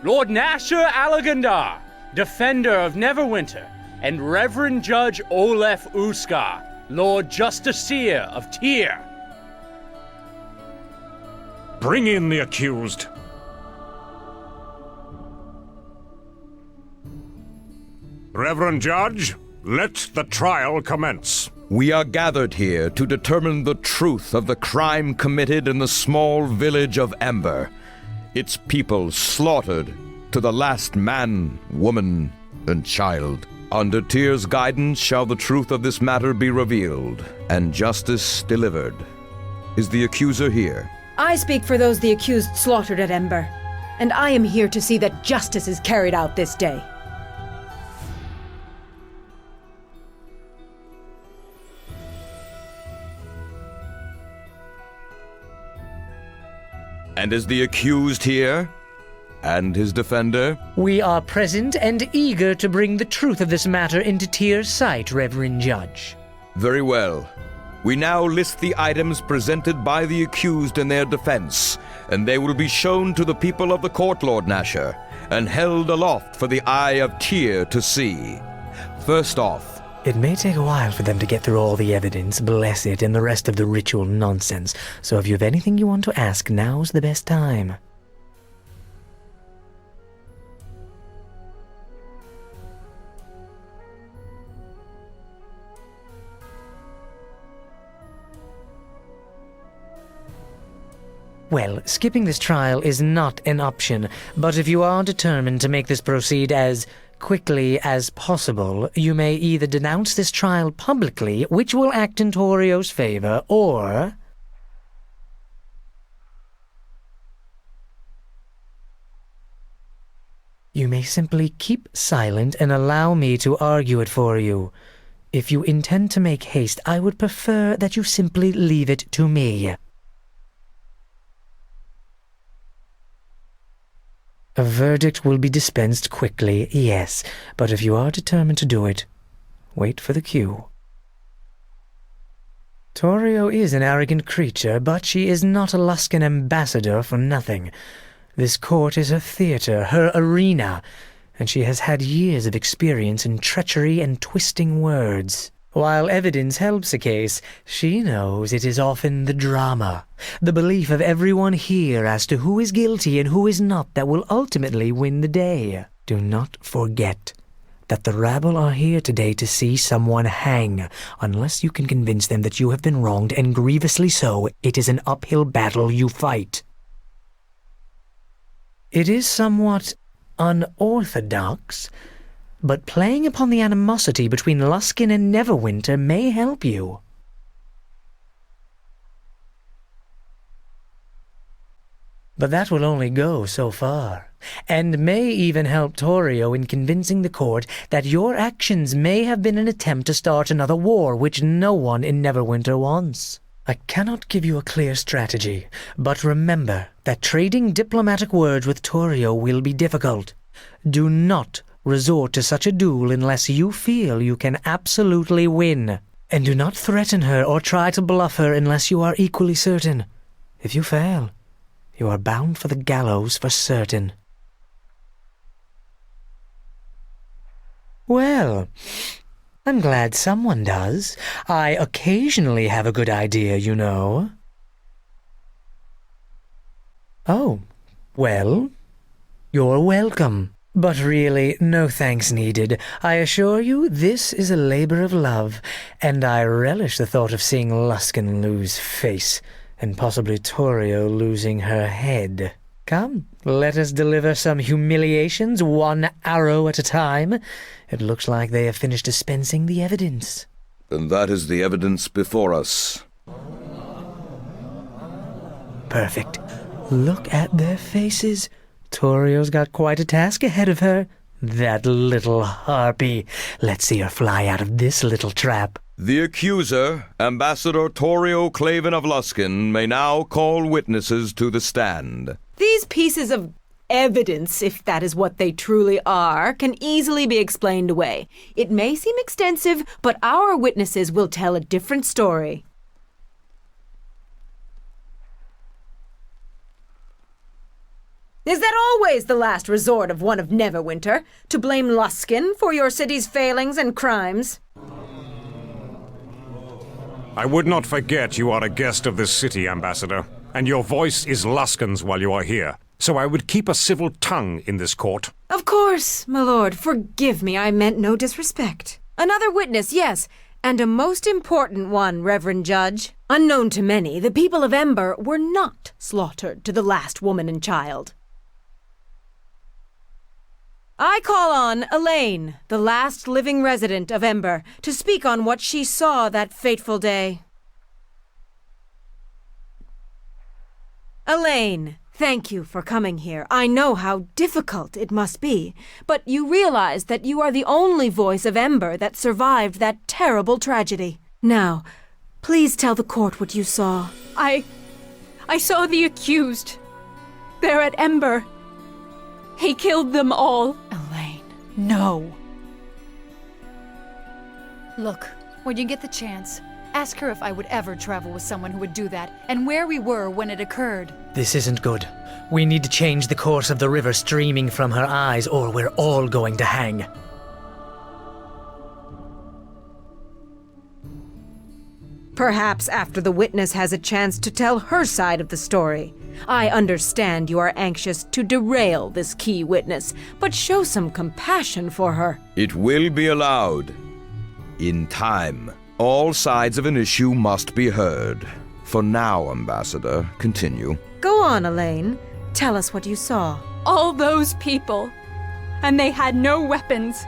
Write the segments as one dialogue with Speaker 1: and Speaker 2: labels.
Speaker 1: Lord Nasher Alagandar, Defender of Neverwinter, and Reverend Judge Olef Uskar, Lord Justiciar of Tyr.
Speaker 2: Bring in the accused. Reverend Judge, let the trial commence.
Speaker 3: We are gathered here to determine the truth of the crime committed in the small village of Ember. Its people slaughtered to the last man, woman, and child. Under Tyr's guidance shall the truth of this matter be revealed, and justice delivered. Is the accuser here?
Speaker 4: I speak for those the accused slaughtered at Ember, and I am here to see that justice is carried out this day.
Speaker 3: And is the accused here? And his defender?
Speaker 5: We are present and eager to bring the truth of this matter into Tyr's sight, Reverend Judge.
Speaker 3: Very well. We now list the items presented by the accused in their defense, and they will be shown to the people of the court, Lord Nasher, and held aloft for the eye of Tyr to see. First off,
Speaker 5: It may take a while for them to get through all the evidence, bless it, and the rest of the ritual nonsense. So if you have anything you want to ask, now's the best time. Well, skipping this trial is not an option, but if you are determined to make this proceed as quickly as possible, you may either denounce this trial publicly, which will act in Torio's favor, or you may simply keep silent and allow me to argue it for you. If you intend to make haste, I would prefer that you simply leave it to me. A verdict will be dispensed quickly, yes, but if you are determined to do it, wait for the cue. Torio is an arrogant creature, but she is not a Luskan ambassador for nothing. This court is her theater, her arena, and she has had years of experience in treachery and twisting words. While evidence helps a case, she knows it is often the drama, the belief of everyone here as to who is guilty and who is not that will ultimately win the day. Do not forget that the rabble are here today to see someone hang. Unless you can convince them that you have been wronged, and grievously so, it is an uphill battle you fight. It is somewhat unorthodox, but playing upon the animosity between Luskan and Neverwinter may help you. But that will only go so far, and may even help Torio in convincing the court that your actions may have been an attempt to start another war, which no one in Neverwinter wants. I cannot give you a clear strategy, but remember that trading diplomatic words with Torio will be difficult. Do not resort to such a duel unless you feel you can absolutely win. And do not threaten her or try to bluff her unless you are equally certain. If you fail, you are bound for the gallows for certain. Well, I'm glad someone does. I occasionally have a good idea, you know. Oh, well, you're welcome. But really, no thanks needed. I assure you, this is a labor of love, and I relish the thought of seeing Luskan lose face, and possibly Torio losing her head. Come, let us deliver some humiliations, one arrow at a time. It looks like they have finished dispensing the evidence.
Speaker 3: Then that is the evidence before us.
Speaker 5: Perfect. Look at their faces. Torio's got quite a task ahead of her. That little harpy. Let's see her fly out of this little trap.
Speaker 3: The accuser, Ambassador Torio Claven of Luskan, may now call witnesses to the stand.
Speaker 4: These pieces of evidence, if that is what they truly are, can easily be explained away. It may seem extensive, but our witnesses will tell a different story. Is that always the last resort of one of Neverwinter? To blame Luskin for your city's failings and crimes?
Speaker 2: I would not forget you are a guest of this city, Ambassador, and your voice is Luskin's while you are here. So I would keep a civil tongue in this court.
Speaker 4: Of course, my lord. Forgive me, I meant no disrespect. Another witness, yes, and a most important one, Reverend Judge. Unknown to many, the people of Ember were not slaughtered to the last woman and child. I call on Elaine, the last living resident of Ember, to speak on what she saw that fateful day. Elaine, thank you for coming here. I know how difficult it must be, but you realize that you are the only voice of Ember that survived that terrible tragedy. Now, please tell the court what you saw.
Speaker 6: I saw the accused. They're at Ember. He killed them all.
Speaker 7: Elaine, no. Look, when you get the chance, ask her if I would ever travel with someone who would do that, and where we were when it occurred.
Speaker 5: This isn't good. We need to change the course of the river streaming from her eyes, or we're all going to hang.
Speaker 4: Perhaps after the witness has a chance to tell her side of the story. I understand you are anxious to derail this key witness, but show some compassion for her.
Speaker 3: It will be allowed. In time. All sides of an issue must be heard. For now, Ambassador, continue.
Speaker 4: Go on, Elaine. Tell us what you saw.
Speaker 6: All those people. And they had no weapons.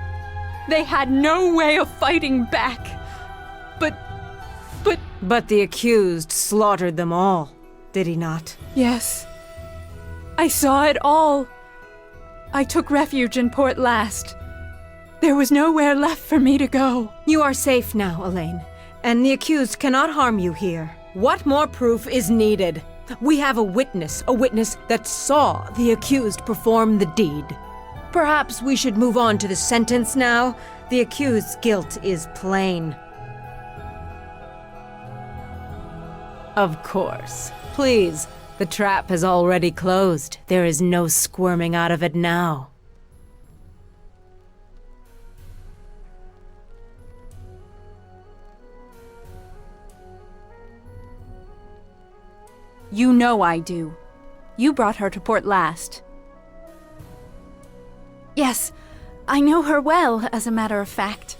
Speaker 6: They had no way of fighting back.
Speaker 4: But the accused slaughtered them all, did he not?
Speaker 6: Yes. I saw it all. I took refuge in Port Last. There was nowhere left for me to go.
Speaker 4: You are safe now, Elaine, and the accused cannot harm you here. What more proof is needed? We have a witness that saw the accused perform the deed. Perhaps we should move on to the sentence now. The accused's guilt is plain. Of course. Please, the trap has already closed. There is no squirming out of it now.
Speaker 6: You know I do. You brought her to Port Last. Yes, I know her well, as a matter of fact.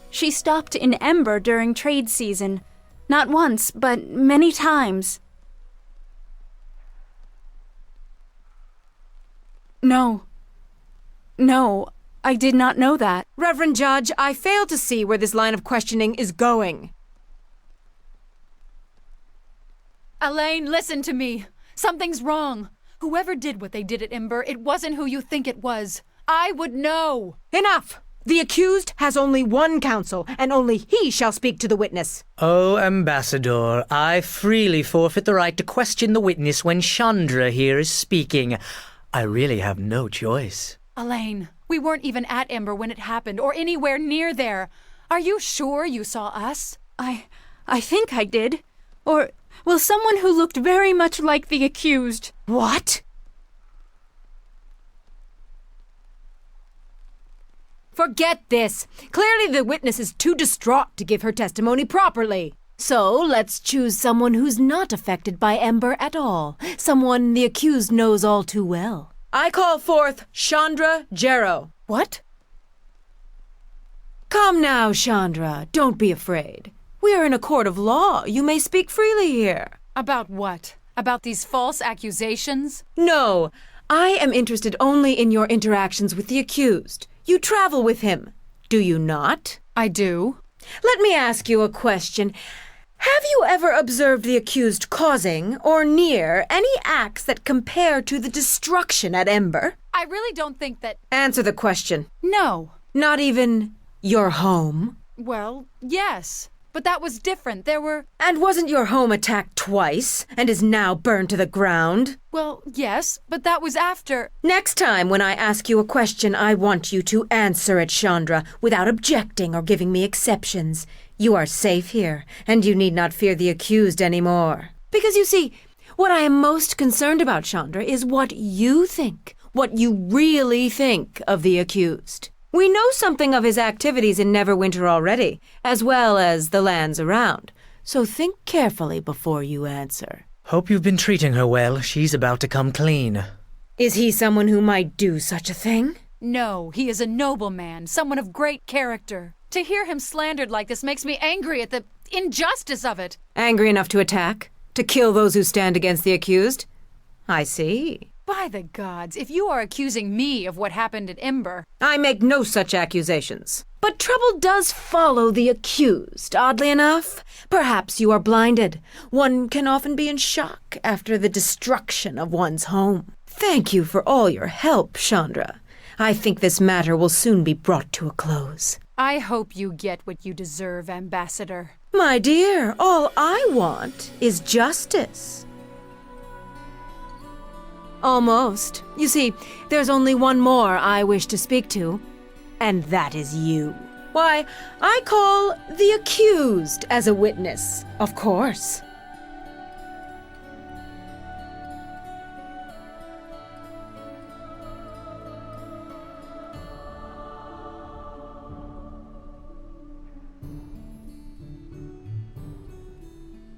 Speaker 6: She stopped in Ember during trade season. Not once, but many times. No, I did not know that.
Speaker 4: Reverend Judge, I fail to see where this line of questioning is going.
Speaker 7: Elaine, listen to me. Something's wrong. Whoever did what they did at Ember, it wasn't who you think it was. I would know.
Speaker 4: Enough! The accused has only one counsel, and only he shall speak to the witness.
Speaker 5: Oh, Ambassador, I freely forfeit the right to question the witness when Chandra here is speaking. I really have no choice.
Speaker 7: Elaine, we weren't even at Ember when it happened, or anywhere near there. Are you sure you saw us?
Speaker 6: I think I did. Or, well, someone who looked very much like the accused.
Speaker 4: What? Forget this. Clearly the witness is too distraught to give her testimony properly. So let's choose someone who's not affected by Ember at all. Someone the accused knows all too well. I call forth Chandra Jarrow.
Speaker 7: What?
Speaker 4: Come now, Chandra. Don't be afraid. We are in a court of law. You may speak freely here.
Speaker 7: About what? About these false accusations?
Speaker 4: No. I am interested only in your interactions with the accused. You travel with him, do you not?
Speaker 7: I do.
Speaker 4: Let me ask you a question. Have you ever observed the accused causing, or near, any acts that compare to the destruction at Ember?
Speaker 7: I really don't think that...
Speaker 4: Answer the question.
Speaker 7: No.
Speaker 4: Not even your home?
Speaker 7: Well, yes. but that was different. There were...
Speaker 4: And wasn't your home attacked twice, and is now burned to the ground?
Speaker 7: Well, yes, but that was after...
Speaker 4: Next time when I ask you a question, I want you to answer it, Chandra, without objecting or giving me exceptions. You are safe here, and you need not fear the accused anymore. Because you see, what I am most concerned about, Chandra, is what you think. What you really think of the accused. We know something of his activities in Neverwinter already, as well as the lands around. So think carefully before you answer.
Speaker 5: Hope you've been treating her well. She's about to come clean.
Speaker 4: Is he someone who might do such a thing?
Speaker 7: No, he is a noble man, someone of great character. To hear him slandered like this makes me angry at the injustice of it.
Speaker 4: Angry enough to attack? To kill those who stand against the accused? I see.
Speaker 7: By the gods, if you are accusing me of what happened at Ember...
Speaker 4: I make no such accusations. But trouble does follow the accused, oddly enough. Perhaps you are blinded. One can often be in shock after the destruction of one's home. Thank you for all your help, Chandra. I think this matter will soon be brought to a close.
Speaker 7: I hope you get what you deserve, Ambassador.
Speaker 4: My dear, all I want is justice. Almost. You see, there's only one more I wish to speak to, and that is you. Why, I call the accused as a witness, of course.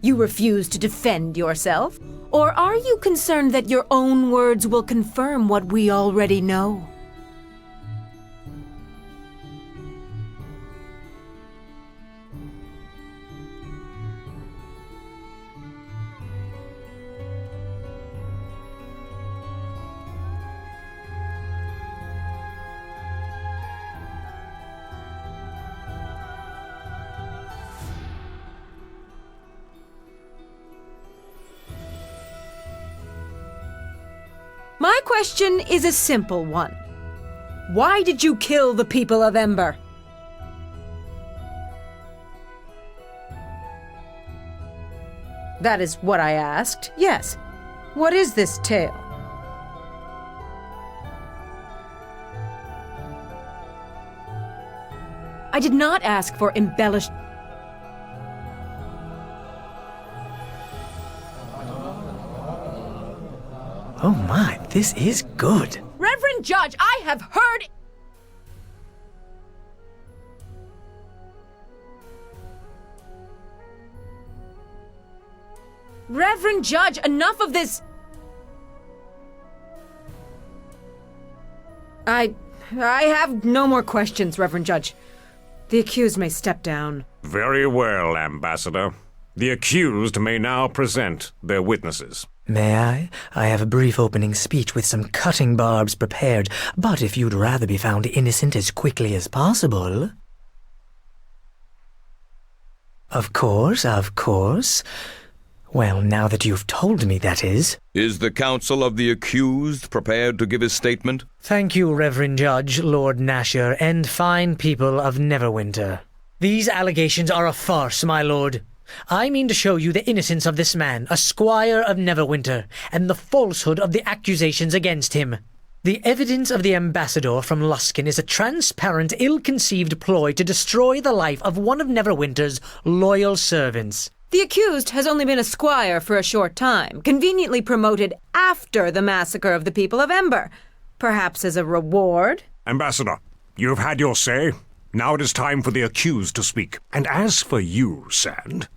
Speaker 4: You refuse to defend yourself? Or are you concerned that your own words will confirm what we already know? My question is a simple one. Why did you kill the people of Ember? That is what I asked, yes. What is this tale? I did not ask for embellished...
Speaker 5: Oh my, this is good.
Speaker 4: Reverend Judge, I have heard... Reverend Judge, enough of this... I have no more questions, Reverend Judge. The accused may step down.
Speaker 2: Very well, Ambassador. The accused may now present their witnesses.
Speaker 5: May I? I have a brief opening speech with some cutting barbs prepared, but if you'd rather be found innocent as quickly as possible... Of course, of course. Well, now that you've told me, that is.
Speaker 3: Is the counsel of the accused prepared to give his statement?
Speaker 5: Thank you, Reverend Judge, Lord Nasher, and fine people of Neverwinter. These allegations are a farce, my lord. I mean to show you the innocence of this man, a squire of Neverwinter, and the falsehood of the accusations against him. The evidence of the ambassador from Luskan is a transparent, ill-conceived ploy to destroy the life of one of Neverwinter's loyal servants.
Speaker 4: The accused has only been a squire for a short time, conveniently promoted after the massacre of the people of Ember. Perhaps as a reward?
Speaker 2: Ambassador, you have had your say. Now it is time for the accused to speak. And as for you, Sand,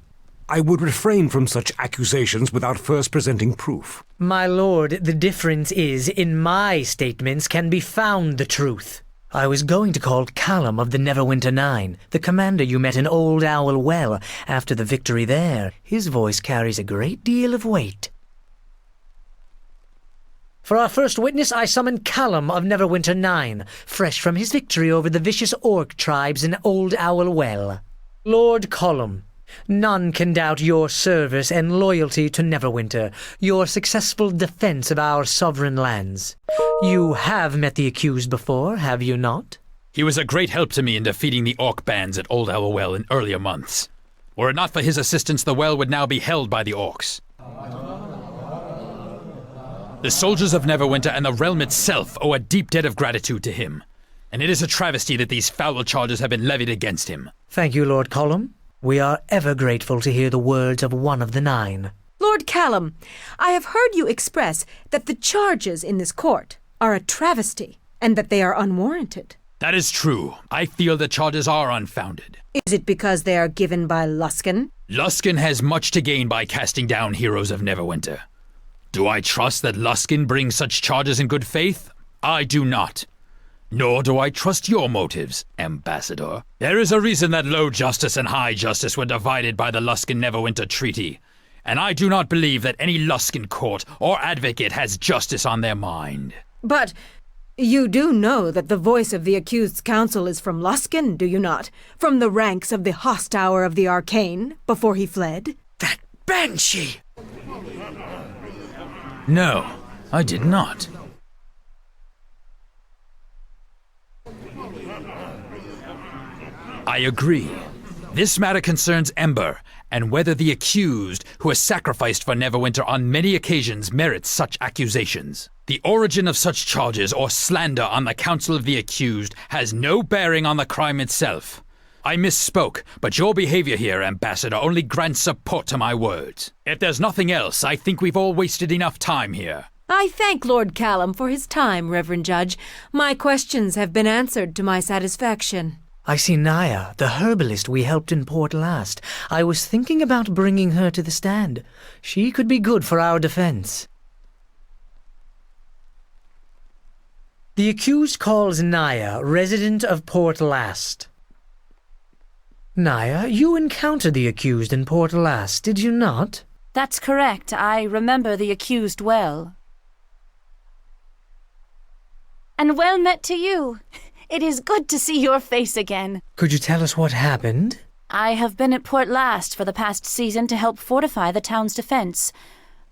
Speaker 2: I would refrain from such accusations without first presenting proof.
Speaker 5: My lord, the difference is, in my statements can be found the truth. I was going to call Callum of the Neverwinter 9, the commander you met in Old Owl Well after the victory there. His voice carries a great deal of weight. For our first witness, I summon Callum of Neverwinter 9, fresh from his victory over the vicious orc tribes in Old Owl Well. Lord Callum, none can doubt your service and loyalty to Neverwinter, your successful defense of our sovereign lands. You have met the accused before, have you not?
Speaker 8: He was a great help to me in defeating the orc bands at Old Owl Well in earlier months. Were it not for his assistance, the well would now be held by the orcs. The soldiers of Neverwinter and the realm itself owe a deep debt of gratitude to him, and it is a travesty that these foul charges have been levied against him.
Speaker 5: Thank you, Lord Column. We are ever grateful to hear the words of one of the nine.
Speaker 4: Lord Callum, I have heard you express that the charges in this court are a travesty, and that they are unwarranted.
Speaker 8: That is true. I feel the charges are unfounded.
Speaker 4: Is it because they are given by Luskan?
Speaker 8: Luskan has much to gain by casting down heroes of Neverwinter. Do I trust that Luskan brings such charges in good faith? I do not. Nor do I trust your motives, Ambassador. There is a reason that low justice and high justice were divided by the Luskan-Neverwinter Treaty, and I do not believe that any Luskan court or advocate has justice on their mind.
Speaker 4: But you do know that the voice of the accused's counsel is from Luskan, do you not? From the ranks of the Hosthour of the Arcane, before he fled?
Speaker 5: That banshee!
Speaker 8: No, I did not. I agree. This matter concerns Ember, and whether the accused, who has sacrificed for Neverwinter on many occasions, merits such accusations. The origin of such charges or slander on the counsel of the accused has no bearing on the crime itself. I misspoke, but your behavior here, Ambassador, only grants support to my words. If there's nothing else, I think we've all wasted enough time here.
Speaker 4: I thank Lord Callum for his time, Reverend Judge. My questions have been answered to my satisfaction.
Speaker 5: I see Naya, the herbalist we helped in port last. I was thinking about bringing her to the stand. She could be good for our defense. The accused calls Naya, resident of Port Last. Naya, you encountered the accused in Port Last, did you not?
Speaker 9: That's correct. I remember the accused well. And well met to you. It is good to see your face again.
Speaker 5: Could you tell us what happened?
Speaker 9: I have been at Port Last for the past season to help fortify the town's defense.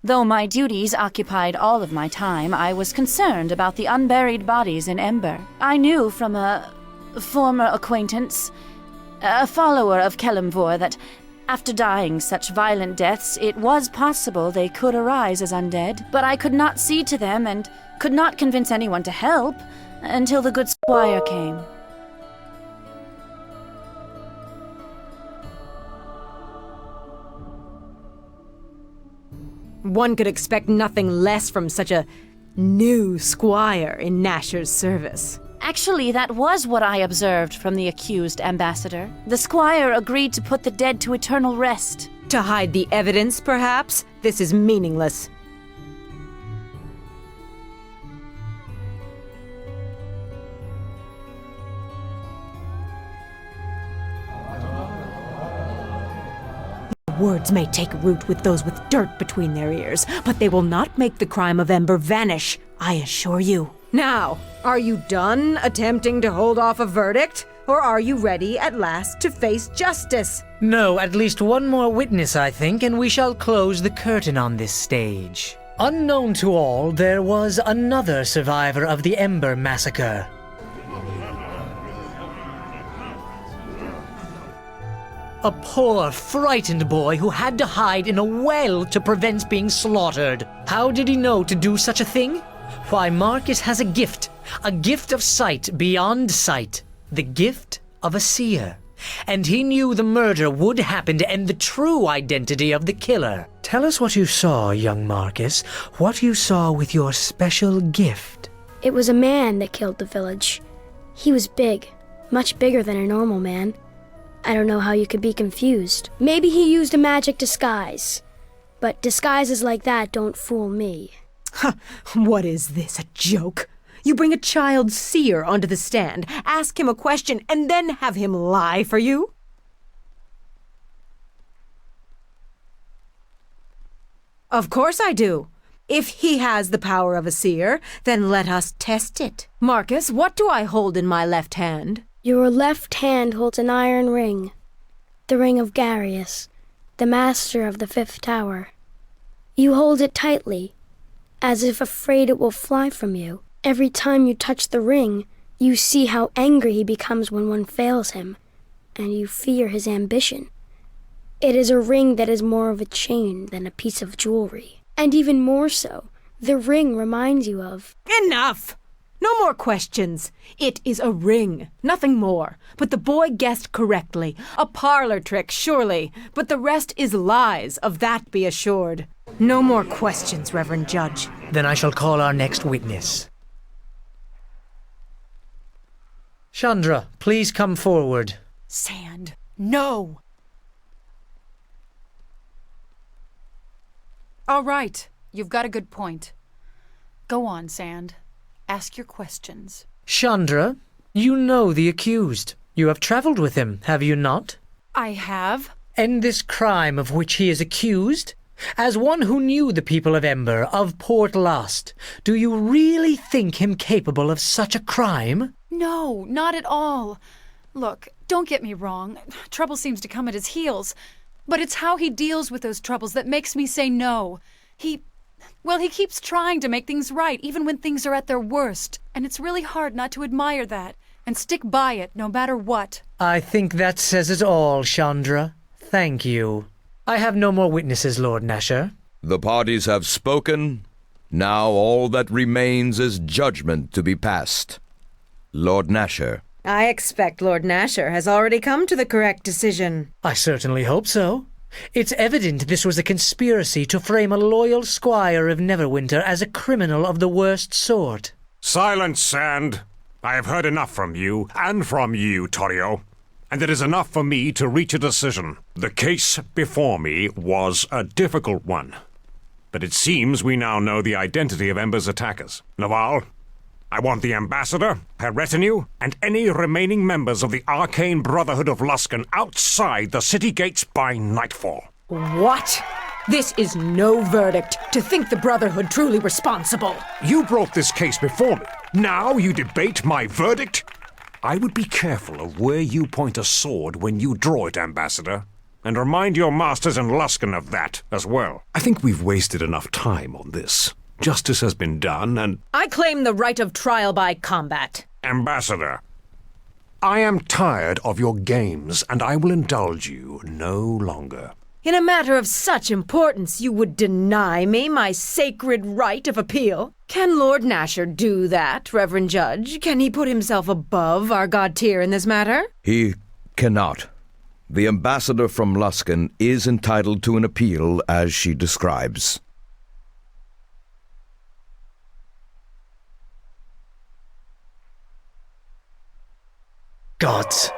Speaker 9: Though my duties occupied all of my time, I was concerned about the unburied bodies in Ember. I knew from a former acquaintance, a follower of Kelimvor, that after dying such violent deaths, it was possible they could arise as undead. But I could not see to them and could not convince anyone to help until the good squire came.
Speaker 4: One could expect nothing less from such a new squire in Nasher's service.
Speaker 9: Actually, that was what I observed from the accused, Ambassador. The squire agreed to put the dead to eternal rest.
Speaker 4: To hide the evidence, perhaps? This is meaningless. Words may take root with those with dirt between their ears, but they will not make the crime of Ember vanish, I assure you. Now, are you done attempting to hold off a verdict? Or are you ready at last to face justice?
Speaker 5: No, at least one more witness, I think, and we shall close the curtain on this stage. Unknown to all, there was another survivor of the Ember Massacre. A poor, frightened boy who had to hide in a well to prevent being slaughtered. How did he know to do such a thing? Why, Marcus has a gift of sight beyond sight, the gift of a seer. And he knew the murder would happen and the true identity of the killer. Tell us what you saw, young Marcus, what you saw with your special gift.
Speaker 10: It was a man that killed the village. He was big, much bigger than a normal man. I don't know how you could be confused. Maybe he used a magic disguise. But disguises like that don't fool me.
Speaker 4: What is this, a joke? You bring a child seer onto the stand, ask him a question, and then have him lie for you? Of course I do. If he has the power of a seer, then let us test it. Marcus, what do I hold in my left hand?
Speaker 10: Your left hand holds an iron ring. The ring of Garius, the master of the fifth tower. You hold it tightly, as if afraid it will fly from you. Every time you touch the ring, you see how angry he becomes when one fails him, and you fear his ambition. It is a ring that is more of a chain than a piece of jewelry. And even more so, the ring reminds you of...
Speaker 4: Enough! No more questions. It is a ring, nothing more. But the boy guessed correctly. A parlor trick, surely. But the rest is lies, of that be assured. No more questions, Reverend Judge.
Speaker 5: Then I shall call our next witness. Chandra, please come forward.
Speaker 7: Sand. No! All right. You've got a good point. Go on, Sand. Ask your questions.
Speaker 5: Chandra, you know the accused. You have travelled with him, have you not?
Speaker 7: I have.
Speaker 5: And this crime of which he is accused? As one who knew the people of Ember, of Port Lost, do you really think him capable of such a crime?
Speaker 7: No, not at all. Look, don't get me wrong. Trouble seems to come at his heels. But it's how he deals with those troubles that makes me say no. He keeps trying to make things right, even when things are at their worst. And it's really hard not to admire that, and stick by it, no matter what.
Speaker 5: I think that says it all, Chandra. Thank you. I have no more witnesses, Lord Nasher.
Speaker 3: The parties have spoken. Now all that remains is judgment to be passed. Lord Nasher.
Speaker 4: I expect Lord Nasher has already come to the correct decision.
Speaker 5: I certainly hope so. It's evident this was a conspiracy to frame a loyal squire of Neverwinter as a criminal of the worst sort.
Speaker 2: Silence, Sand. I have heard enough from you, and from you, Torio. And it is enough for me to reach a decision. The case before me was a difficult one. But it seems we now know the identity of Ember's attackers. Naval, I want the ambassador, her retinue, and any remaining members of the Arcane Brotherhood of Luskan outside the city gates by nightfall.
Speaker 4: What? This is no verdict. To think the Brotherhood truly responsible.
Speaker 2: You brought this case before me. Now you debate my verdict? I would be careful of where you point a sword when you draw it, Ambassador. And remind your masters in Luskan of that as well. I think we've wasted enough time on this. Justice has been done, and...
Speaker 4: I claim the right of trial by combat.
Speaker 2: Ambassador, I am tired of your games, and I will indulge you no longer.
Speaker 4: In a matter of such importance, you would deny me my sacred right of appeal? Can Lord Nasher do that, Reverend Judge? Can he put himself above our god tier in this matter?
Speaker 3: He cannot. The ambassador from Luskan is entitled to an appeal as she describes.
Speaker 5: Gods,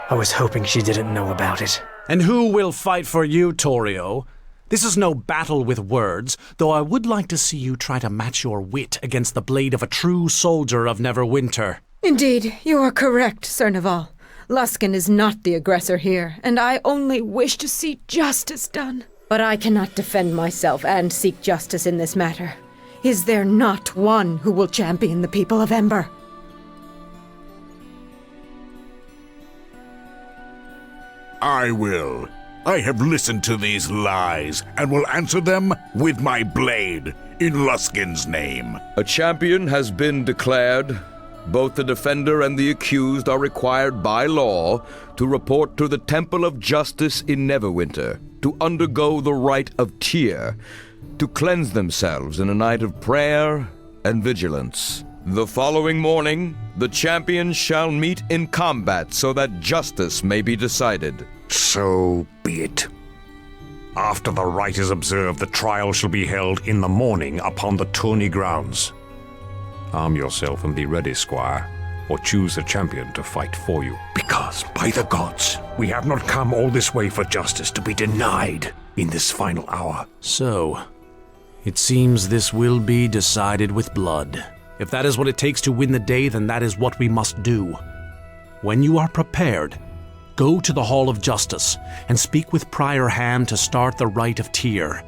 Speaker 5: I was hoping she didn't know about it.
Speaker 11: And who will fight for you, Torio? This is no battle with words, though I would like to see you try to match your wit against the blade of a true soldier of Neverwinter.
Speaker 4: Indeed, you are correct, Sir Naval. Luskan is not the aggressor here, and I only wish to see justice done. But I cannot defend myself and seek justice in this matter. Is there not one who will champion the people of Ember?
Speaker 12: I will. I have listened to these lies and will answer them with my blade in Luskan's name.
Speaker 3: A champion has been declared. Both the defender and the accused are required by law to report to the Temple of Justice in Neverwinter, to undergo the rite of tear, to cleanse themselves in a night of prayer and vigilance. The following morning, the champions shall meet in combat so that justice may be decided.
Speaker 2: So be it. After the rite is observed, the trial shall be held in the morning upon the tourney grounds. Arm yourself and be ready, Squire, or choose a champion to fight for you. Because, by the gods, we have not come all this way for justice to be denied in this final hour.
Speaker 11: So, it seems this will be decided with blood. If that is what it takes to win the day, then that is what we must do. When you are prepared, go to the Hall of Justice and speak with Prior Ham to start the rite of tear.